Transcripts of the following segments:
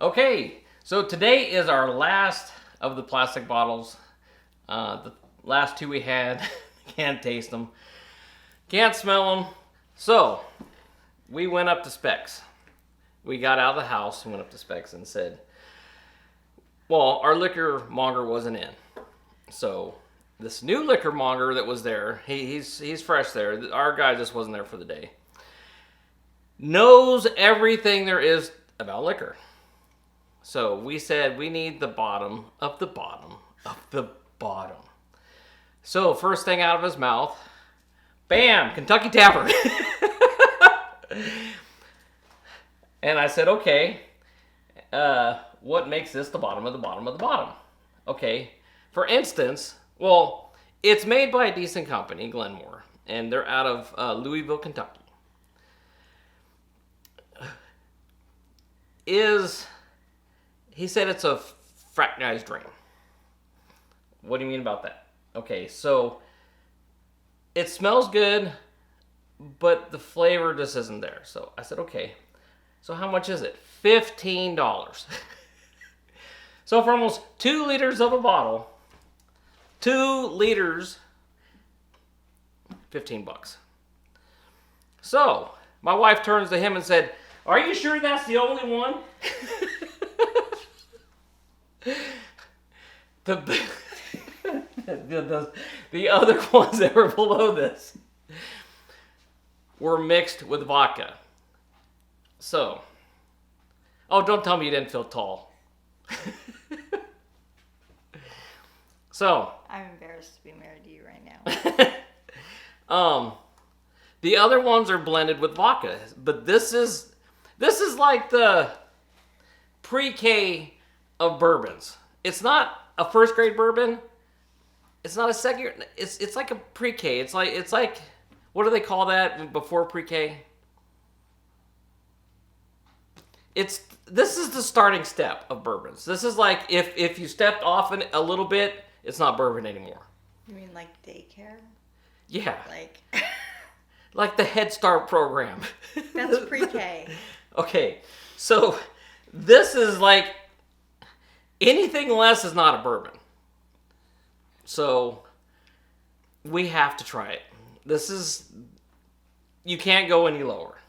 Okay, so today is our last of the plastic bottles. The last two we had, can't taste them, can't smell them. So we went up to Specs. We got out of the house and went up to Specs and said, well, our liquor monger wasn't in. So this new liquor monger that was there, he's fresh there. Our guy just wasn't there for the day. Knows everything there is about liquor. So we said we need the bottom of the bottom of the bottom. So first thing out of his mouth, bam, Kentucky Tavern. And I said, okay, what makes this the bottom of the bottom of the bottom? Okay, for instance, well, it's made by a decent company, Glenmore, and they're out of Louisville, Kentucky. He said it's a fraternized drain. What do you mean about that? Okay, so it smells good, but the flavor just isn't there. So I said, okay, so how much is it? $15. So for almost 2 liters of a bottle, 2 liters, $15. So my wife turns to him and said, are you sure that's the only one? The other ones that were below this were mixed with vodka. So, oh, don't tell me you didn't feel tall. So, I'm embarrassed to be married to you right now. The other ones are blended with vodka, but this is like the pre-K of bourbons. It's not a first grade bourbon. It's not a second. It's like a pre-K. It's like what do they call that before pre-K? This is the starting step of bourbons. This is like if you stepped off a little bit, it's not bourbon anymore. You mean like daycare? Yeah. Like the Head Start program. That's pre-K. Okay, so this is like anything less is not a bourbon. So we have to try it. You can't go any lower,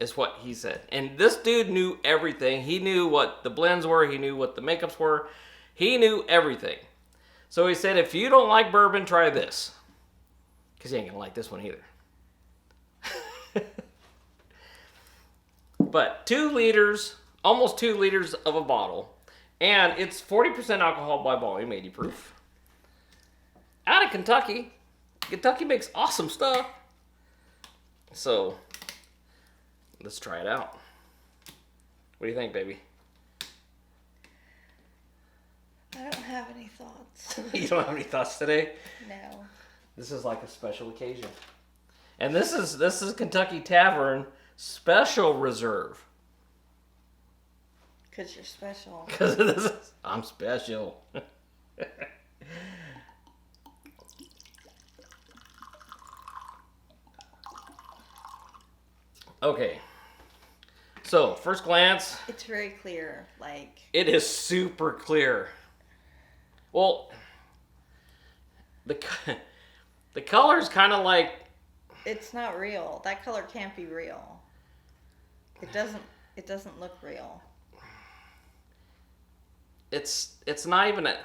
is what he said. And this dude knew everything. He knew what the blends were. He knew what the makeups were. He knew everything. So he said, if you don't like bourbon, try this. Because you ain't going to like this one either. But 2 liters, almost 2 liters of a bottle. And it's 40% alcohol by volume, 80 proof. Out of Kentucky. Kentucky makes awesome stuff. So, let's try it out. What do you think, baby? I don't have any thoughts. You don't have any thoughts today? No. This is like a special occasion. And this is Kentucky Tavern Special Reserve. Because you're special. Because I'm special. Okay. So, first glance. It's very clear. It is super clear. Well, the color is kind of like... It's not real. That color can't be real. It doesn't look real. It's not even a...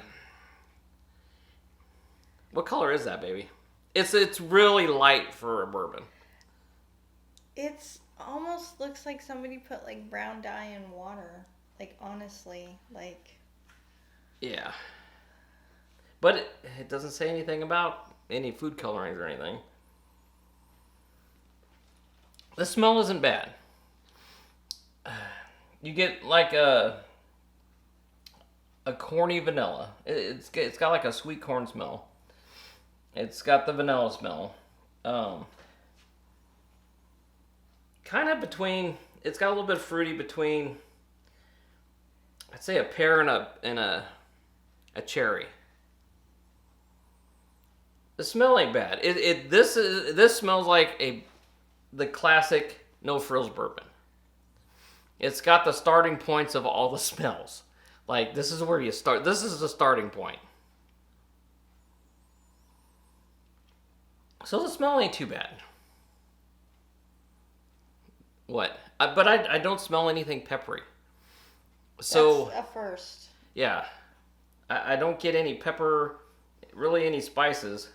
What color is that, baby? It's really light for a bourbon. It's almost looks like somebody put brown dye in water. Honestly, Yeah. But it doesn't say anything about any food colorings or anything. The smell isn't bad. You get a corny vanilla. It's got like a sweet corn smell. It's got the vanilla smell. Kind of between. It's got a little bit of fruity between. I'd say a pear and a cherry. The smell ain't bad. This smells like the classic no frills bourbon. It's got the starting points of all the smells. Like, this is where you start. This is the starting point. So the smell ain't too bad. What? But I don't smell anything peppery. So That's a first. yeah, I don't get any pepper, really any spices.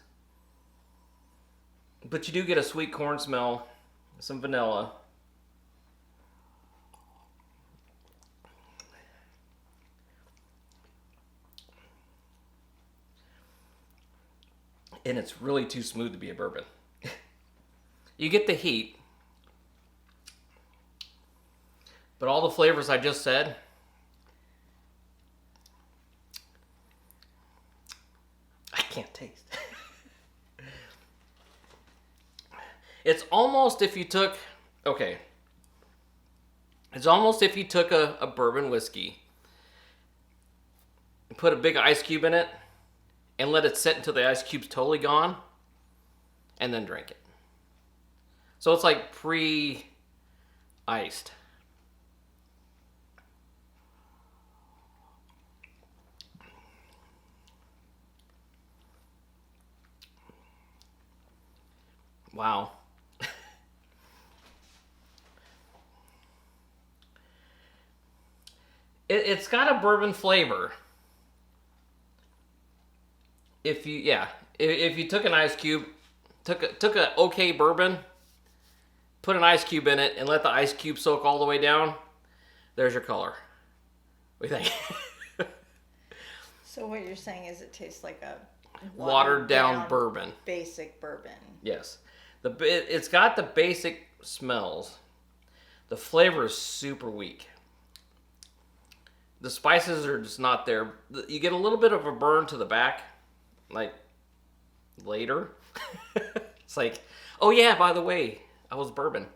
But you do get a sweet corn smell, some vanilla. And it's really too smooth to be a bourbon. You get the heat, but all the flavors I just said, I can't taste. It's almost if you took, okay, it's almost if you took a bourbon whiskey and put a big ice cube in it and let it sit until the ice cube's totally gone and then drink it. So it's like pre-iced. Wow. It's got a bourbon flavor. If you took an ice cube, took a okay bourbon, put an ice cube in it, and let the ice cube soak all the way down, there's your color. What do you think? So what you're saying is it tastes like a Watered down bourbon. Basic bourbon. Yes. It's got the basic smells. The flavor is super weak. The spices are just not there. You get a little bit of a burn to the back, like later. It's like, oh yeah, by the way, I was bourbon.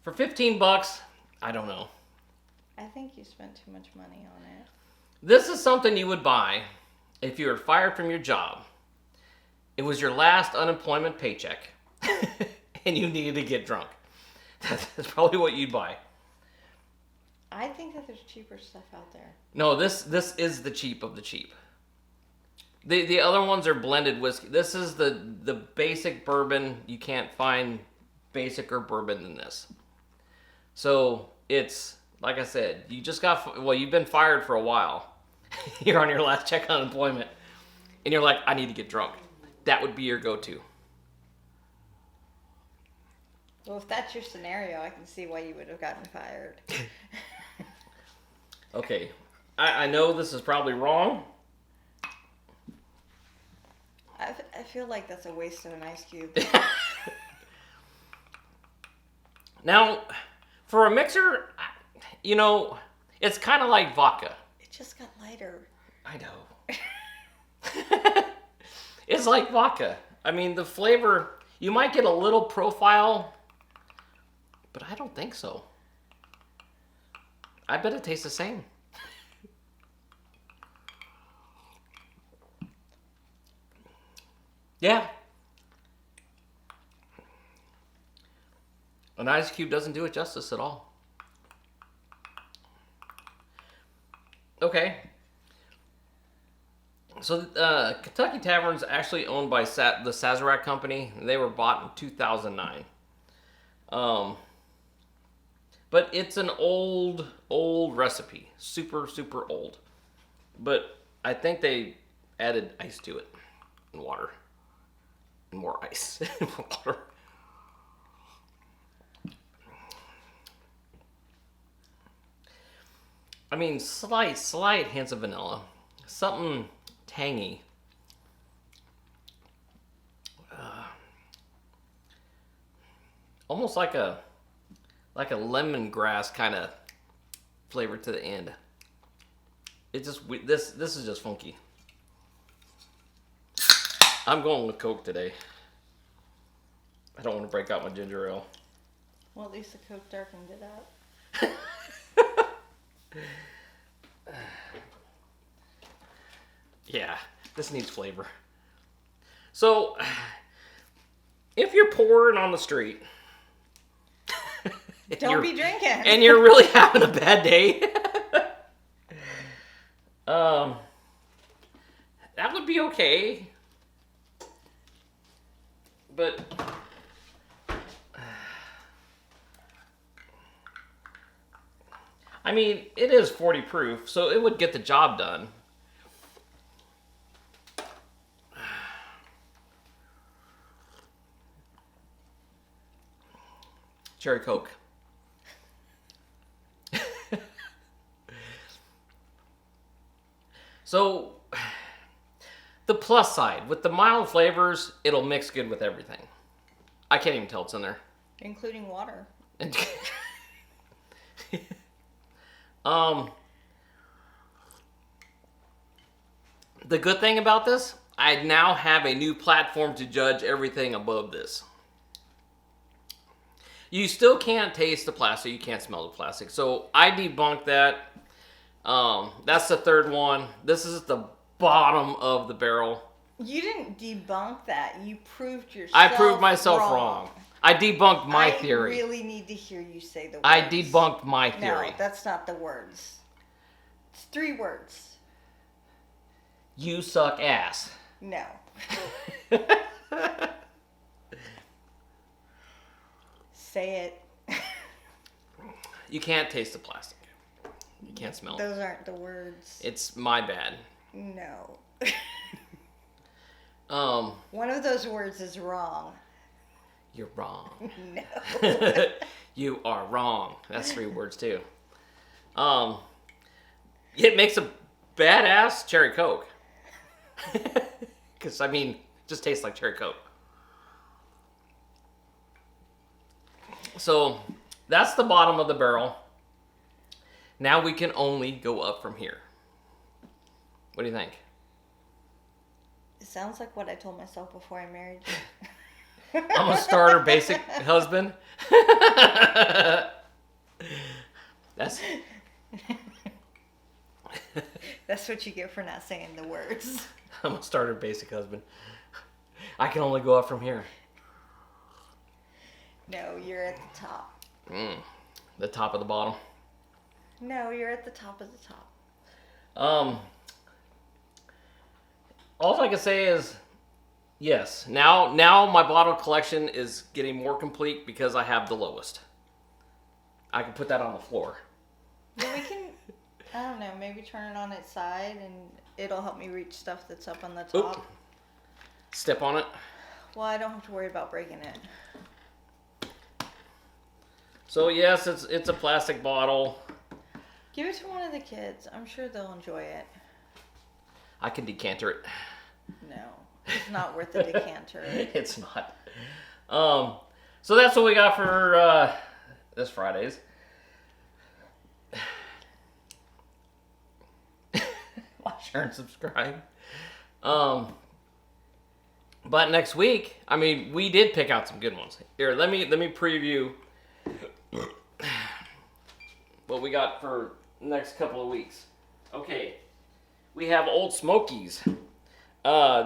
For $15, I don't know. I think you spent too much money on it. This is something you would buy if you were fired from your job. It was your last unemployment paycheck. And you needed to get drunk. That's probably what you'd buy. I think that there's cheaper stuff out there. No, this is the cheap of the cheap. The other ones are blended whiskey. This is the basic bourbon. You can't find basicer bourbon than this. So it's, like I said, you just you've been fired for a while. You're on your last check on unemployment. And you're like, I need to get drunk. That would be your go-to. Well, if that's your scenario, I can see why you would have gotten fired. Okay. I know this is probably wrong. I feel like that's a waste of an ice cube. Now, for a mixer, it's kind of like vodka. It just got lighter. I know. It's like vodka. I mean, the flavor, you might get a little profile, but I don't think so. I bet it tastes the same. Yeah. An ice cube doesn't do it justice at all. Okay. So Kentucky Tavern's actually owned by the Sazerac Company. They were bought in 2009. But it's an old recipe. Super, super old. But I think they added ice to it. And water. And more ice. And more water. I mean, slight hints of vanilla. Something tangy. Almost like a lemongrass kind of flavor to the end. It just this is just funky. I'm going with Coke today. I don't want to break out my ginger ale. Well, at least the Coke darkened it up. Yeah, this needs flavor. So, if you're poor and on the street, Don't be drinking. and you're really having a bad day, that would be okay. But I mean, it is 40 proof, so it would get the job done. Cherry Coke. So, the plus side, with the mild flavors, it'll mix good with everything. I can't even tell it's in there. Including water. The good thing about this, I now have a new platform to judge everything above this. You still can't taste the plastic, you can't smell the plastic. So I debunked that. That's the third one. This is the bottom of the barrel. You didn't debunk that. You proved yourself I proved myself wrong. I debunked my theory. I really need to hear you say the words. I debunked my theory. No, that's not the words. It's 3 words. You suck ass. No. Say it. You can't taste the plastic. You can't smell it. Those aren't the words. It's my bad. No. One of those words is wrong. You're wrong. No. You are wrong. That's 3 words too. It makes a badass cherry Coke. Because, I mean, it just tastes like cherry Coke. So, that's the bottom of the barrel. Now we can only go up from here. What do you think? It sounds like what I told myself before I married you. I'm a starter basic husband. That's what you get for not saying the words. I'm a starter basic husband. I can only go up from here. No, you're at the top. The top of the bottle. No, you're at the top of the top. All I can say is, yes. Now my bottle collection is getting more complete because I have the lowest. I can put that on the floor. Yeah, we can, I don't know, maybe turn it on its side and it'll help me reach stuff that's up on the top. Oop. Step on it. Well, I don't have to worry about breaking it. So yes, it's a plastic bottle. Give it to one of the kids. I'm sure they'll enjoy it. I can decanter it. No, it's not worth the decanter. It's not. So that's what we got for this Friday's. Like, share, and subscribe. But next week, I mean, we did pick out some good ones. Here, let me preview what we got for next couple of weeks. Okay, we have Old Smokies.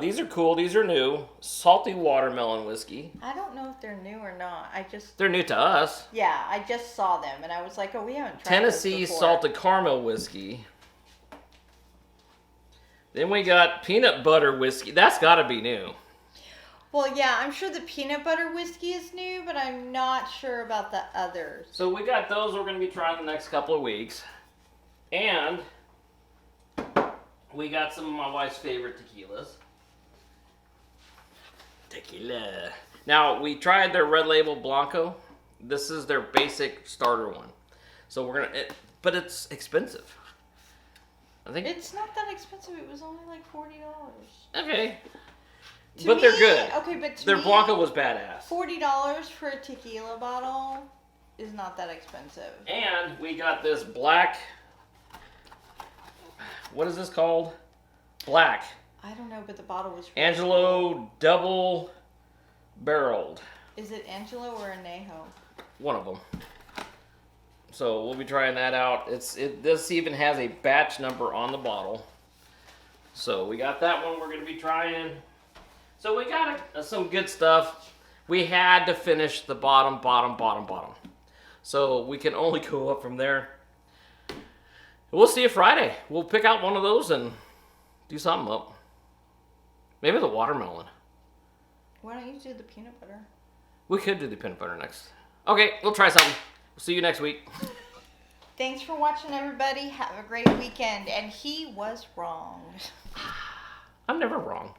These are cool. These are new. Salty watermelon whiskey. I don't know if they're new or not. They're new to us. Yeah, I just saw them and I was like, oh, we haven't tried Tennessee this before. salted caramel whiskey. Then we got peanut butter whiskey. That's got to be new. Well, yeah, I'm sure the peanut butter whiskey is new, but I'm not sure about the others. So we got those we're going to be trying the next couple of weeks. And we got some of my wife's favorite tequilas. Tequila. Now, we tried their Red Label Blanco. This is their basic starter one. So we're going to... But it's expensive. I think it's not that expensive. It was only like $40. Okay. But they're good. Okay, but their Blanco was badass. $40 for a tequila bottle is not that expensive. And we got this black... What is this called? Black. I don't know, but the bottle was... Angelo double barreled. Is it Angelo or Anejo? One of them. So we'll be trying that out. This even has a batch number on the bottle. So we got that one we're going to be trying. So we got some good stuff. We had to finish the bottom. So we can only go up from there. We'll see you Friday. We'll pick out one of those and do something up. Maybe the watermelon. Why don't you do the peanut butter? We could do the peanut butter next. Okay, we'll try something. We'll see you next week. Thanks for watching, everybody. Have a great weekend. And he was wrong. I'm never wrong.